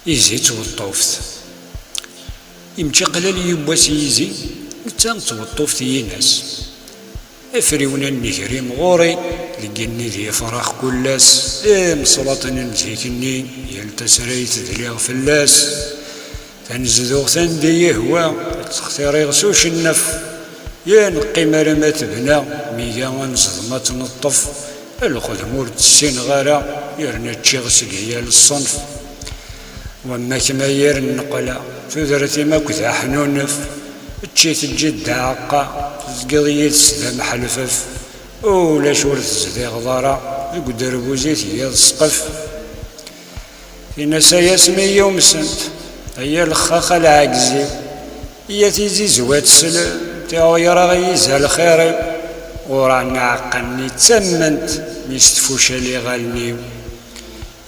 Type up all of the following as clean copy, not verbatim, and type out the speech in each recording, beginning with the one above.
إيزي توطوفت يمشي قلال يبواس يزي نتا توطوفت يناس افريونا النهري مغوري لقيني ذي فراخ كلاس مصلاطن نزيكني يلتسريت ذليغ فلاس تنزدوغ ثندي يهوى تختاري غسوش النف يا نقي مرمى تبنى ميا ونصدمة تنطف الخدمور تسين غارة يرنا تشيغ سقيا للصنف وما كما ير النقلة تذرتي ما كذا حنونف تشيت الجد عقا تزقضي تسدى محلفف ولا شور تزدي غضارة يقدر بوزيت هي السقف في ناسا ياسمية ومسنت هي الخاخة العاكزي هي تيزي زوات سلم تاوي راه يزال خيري ورانا عقلني تسمنت ميستفوش لي غالنيو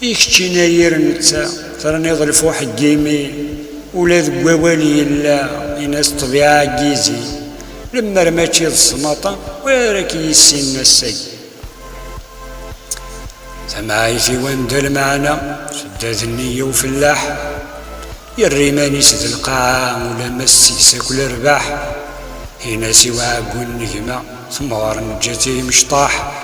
يكتشي ناير نتا تراني ظلفو حقيمي ولا ذبوالي لا يناس طبيعة كيزي لما رماتي الصماطة وراك يسين السي سمعيتي واندل معنا شدات النية وفلاح يريماني سد القاعة ولا مسي ساكل رباح هنا سوى عقو النجمة ثمار نجاتي مشطاح